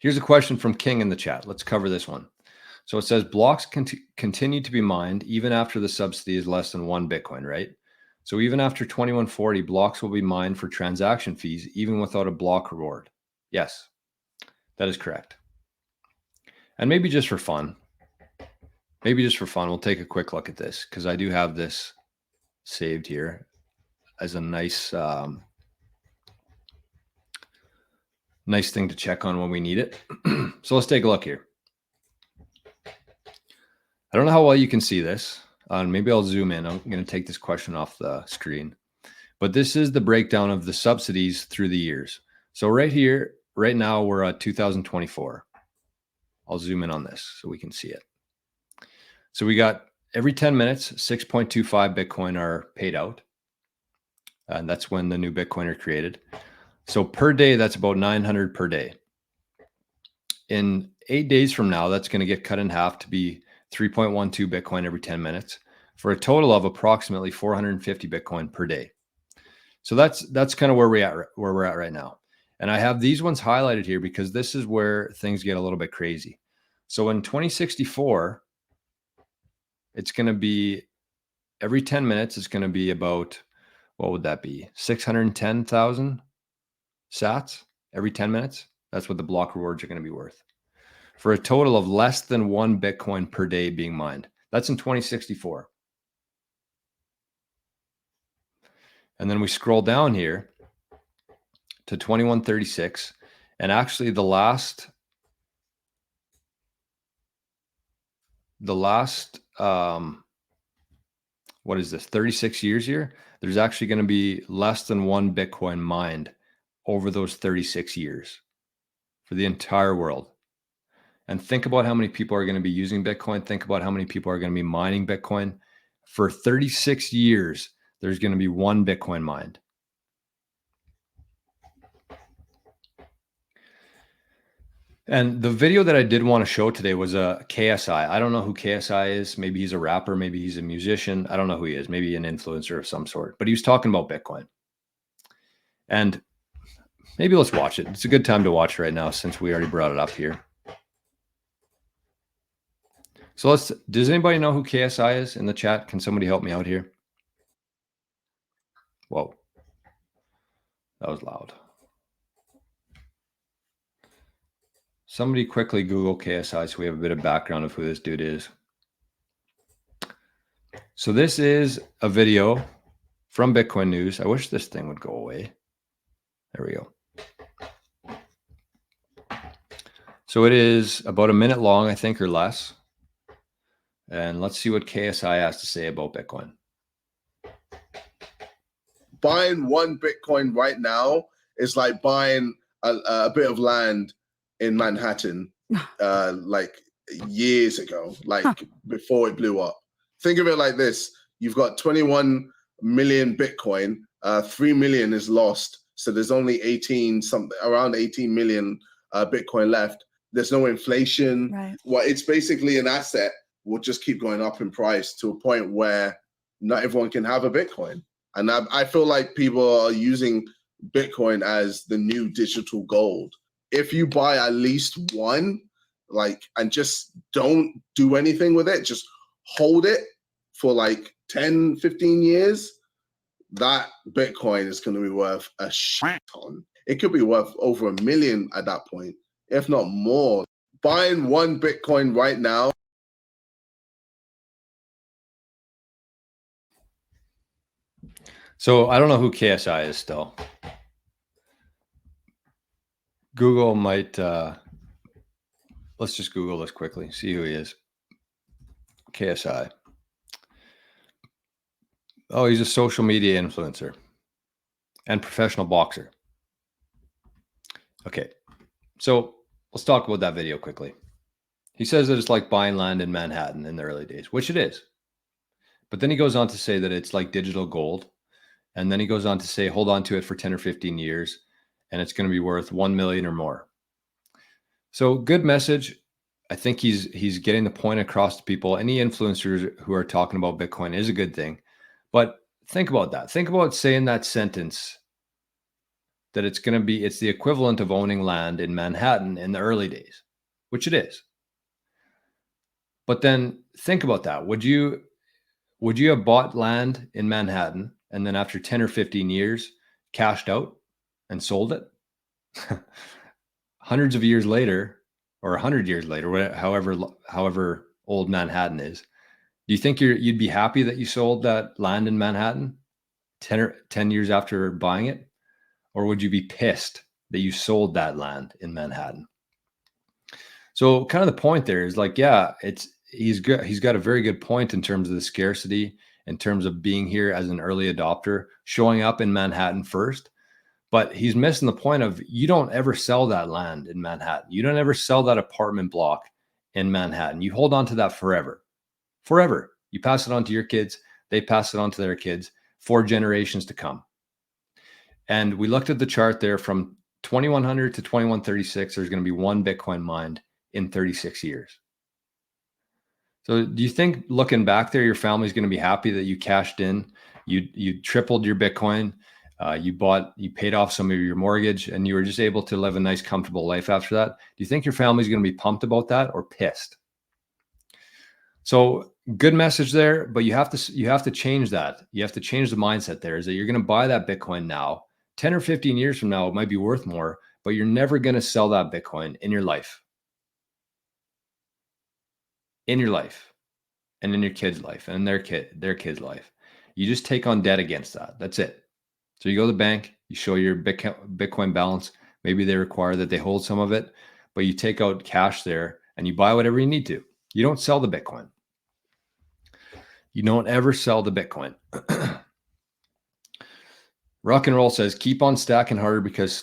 Here's a question from King in the chat. Let's cover this one. So it says blocks continue to be mined even after the subsidy is less than 1 Bitcoin, right? So even after 2140, blocks will be mined for transaction fees, even without a block reward. Yes, that is correct. And maybe just for fun, we'll take a quick look at this because I do have this saved here as a nice, nice thing to check on when we need it. So let's take a look here. I don't know how well you can see this. Maybe I'll zoom in. I'm going to take this question off the screen. But this is the breakdown of the subsidies through the years. So right here, right now, we're at 2024. I'll zoom in on this so we can see it. So we got every 10 minutes, 6.25 Bitcoin are paid out. And that's when the new Bitcoin are created. So per day, that's about 900 per day. In 8 days from now, that's going to get cut in half to be 3.12 Bitcoin every 10 minutes for a total of approximately 450 Bitcoin per day. So that's kind of where we're at right now. And I have these ones highlighted here because this is where things get a little bit crazy. So in 2064, it's going to be every 10 minutes, it's going to be about, what would that be? 610,000 sats every 10 minutes. That's what the block rewards are going to be worth, for a total of less than 1 Bitcoin per day being mined. That's in 2064. And then we scroll down here to 2136. And actually the last what is this, 36 years here? There's actually going to be less than 1 Bitcoin mined over those 36 years for the entire world. And think about how many people are going to be using Bitcoin. Think about how many people are going to be mining Bitcoin. For 36 years, there's going to be 1 Bitcoin mined. And the video that I did want to show today was a KSI. I don't know who KSI is. Maybe he's a rapper. Maybe he's a musician. I don't know who he is. Maybe an influencer of some sort. But he was talking about Bitcoin. And maybe let's watch it. It's a good time to watch right now since we already brought it up here. So does anybody know who KSI is in the chat? Can somebody help me out here? Whoa, that was loud. Somebody quickly Google KSI so we have a bit of background of who this dude is. So this is a video from Bitcoin News. I wish this thing would go away. There we go. So it is about a minute long, I think, or less. And let's see what KSI has to say about Bitcoin. Buying 1 Bitcoin right now is like buying a bit of land in Manhattan, like years ago, like before it blew up. Think of it like this. You've got 21 million Bitcoin, 3 million is lost. So there's only around 18 million Bitcoin left. There's no inflation. Right. Well, it's basically an asset will just keep going up in price to a point where not everyone can have a Bitcoin. And I feel like people are using Bitcoin as the new digital gold. If you buy at least one, and just don't do anything with it, just hold it for like 10, 15 years, that Bitcoin is going to be worth a shit ton. It could be worth over $1 million at that point, if not more. Buying 1 Bitcoin right now. So I don't know who KSI is still. Google might, let's just Google this quickly, see who he is. KSI. Oh, he's a social media influencer and professional boxer. Okay, so let's talk about that video quickly. He says that it's like buying land in Manhattan in the early days, which it is. But then he goes on to say that it's like digital gold. And then he goes on to say, hold on to it for 10 or 15 years, and it's going to be worth 1 million or more. So good message. I think he's getting the point across to people. Any influencers who are talking about Bitcoin is a good thing. But think about that. Think about saying that sentence that it's the equivalent of owning land in Manhattan in the early days, which it is. But then think about that. Would you have bought land in Manhattan and then after 10 or 15 years cashed out and sold it? Hundreds of years later, or 100 years later, however old Manhattan is, do you think you'd be happy that you sold that land in Manhattan 10 years after buying it? Or would you be pissed that you sold that land in Manhattan? So kind of the point there is like, yeah, he's good. He's got a very good point in terms of the scarcity, in terms of being here as an early adopter, showing up in Manhattan first. But he's missing the point of you don't ever sell that land in Manhattan. You don't ever sell that apartment block in Manhattan. You hold on to that forever. Forever. You pass it on to your kids. They pass it on to their kids, 4 generations to come. And we looked at the chart there from 2100 to 2136. There's going to be 1 Bitcoin mined in 36 years. So do you think looking back there, your family's going to be happy that you cashed in, you tripled your Bitcoin, you paid off some of your mortgage, and you were just able to live a nice, comfortable life after that? Do you think your family's going to be pumped about that or pissed? So good message there, but you have to change that. You have to change the mindset there, is that you're going to buy that Bitcoin now. 10 or 15 years from now, it might be worth more, but you're never going to sell that Bitcoin in your life. In your life, and in your kid's life, and their kid's life. You just take on debt against that. That's it. So you go to the bank, you show your Bitcoin balance. Maybe they require that they hold some of it, but you take out cash there and you buy whatever you need to. You don't sell the Bitcoin. You don't ever sell the Bitcoin. Rock and Roll says, keep on stacking harder because